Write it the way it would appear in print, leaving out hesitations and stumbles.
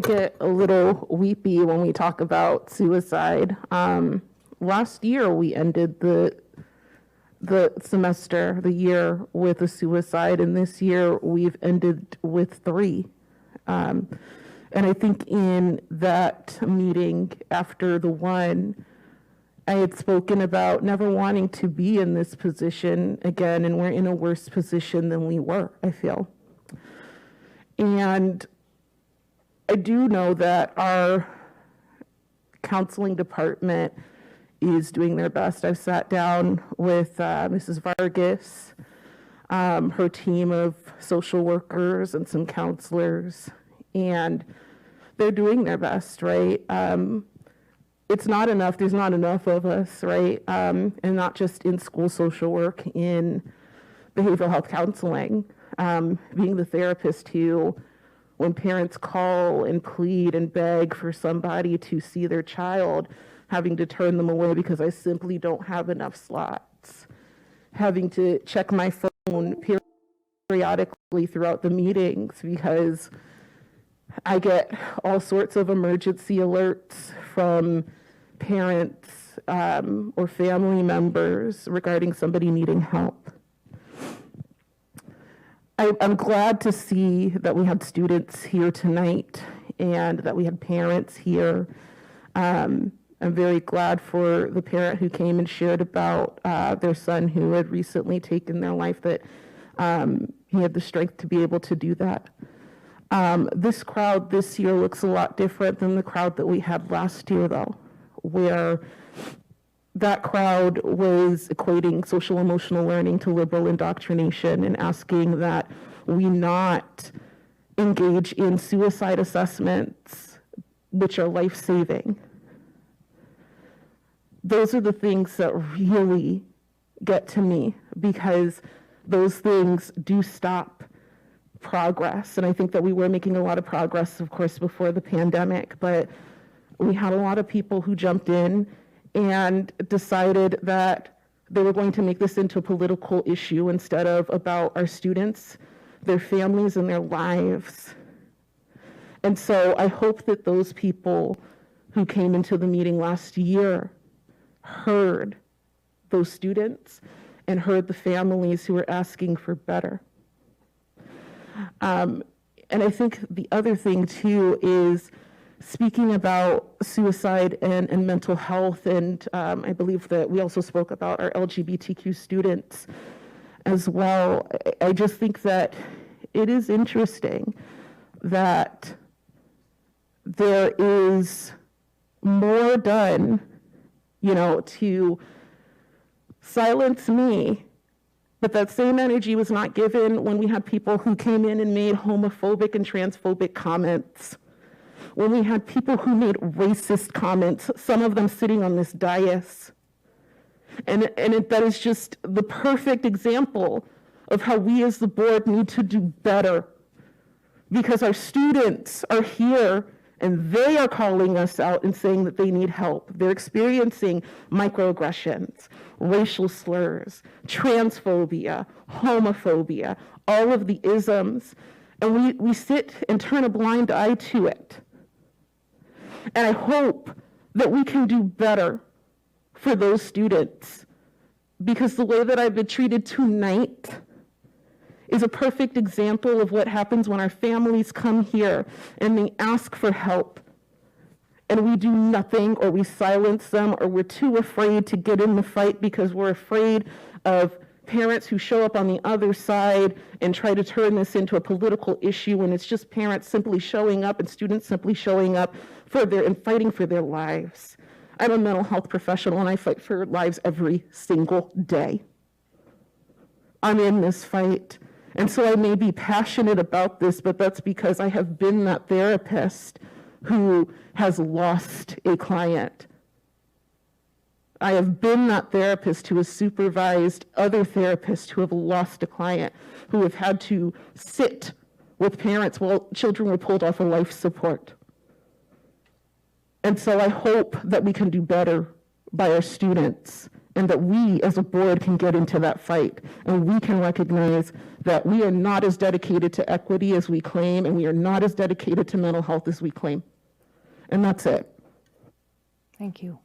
Get a little weepy when we talk about suicide. Last year we ended the semester, the year, with a suicide, and this year we've ended with 3. And I think in that meeting after the one, I had spoken about never wanting to be in this position again, and we're in a worse position than we were, I feel. And I do know that our counseling department is doing their best. I've sat down with Mrs. Vargas, her team of social workers and some counselors, and they're doing their best, right? It's not enough, there's not enough of us, right? And not just in school social work, in behavioral health counseling, being the therapist who, when parents call and plead and beg for somebody to see their child, having to turn them away because I simply don't have enough slots, having to check my phone periodically throughout the meetings because I get all sorts of emergency alerts from parents or family members regarding somebody needing help. I'm glad to see that we had students here tonight and that we had parents here. I'm very glad for the parent who came and shared about their son who had recently taken their life, that he had the strength to be able to do that. This crowd this year looks a lot different than the crowd that we had last year, though, where that crowd was equating social emotional learning to liberal indoctrination and asking that we not engage in suicide assessments, which are life-saving. Those are the things that really get to me, because those things do stop progress. And I think that we were making a lot of progress, of course, before the pandemic, but we had a lot of people who jumped in and decided that they were going to make this into a political issue instead of about our students, their families, and their lives. And so I hope that those people who came into the meeting last year heard those students and heard the families who were asking for better. And I think the other thing too is speaking about suicide and mental health, and I believe that we also spoke about our LGBTQ students as well. I just think that it is interesting that there is more done, to silence me, but that same energy was not given when we had people who came in and made homophobic and transphobic comments, when we had people who made racist comments, some of them sitting on this dais. And that is just the perfect example of how we as the board need to do better, because our students are here and they are calling us out and saying that they need help. They're experiencing microaggressions, racial slurs, transphobia, homophobia, all of the isms, and we sit and turn a blind eye to it. And I hope that we can do better for those students, because the way that I've been treated tonight is a perfect example of what happens when our families come here and they ask for help and we do nothing, or we silence them, or we're too afraid to get in the fight because we're afraid of parents who show up on the other side and try to turn this into a political issue, when it's just parents simply showing up and students simply showing up and fighting for their lives. I'm a mental health professional and I fight for lives every single day. I'm in this fight. And so I may be passionate about this, but that's because I have been that therapist who has lost a client. I have been that therapist who has supervised other therapists who have lost a client, who have had to sit with parents while children were pulled off of life support. And so I hope that we can do better by our students and that we as a board can get into that fight, and we can recognize that we are not as dedicated to equity as we claim, and we are not as dedicated to mental health as we claim. And that's it. Thank you.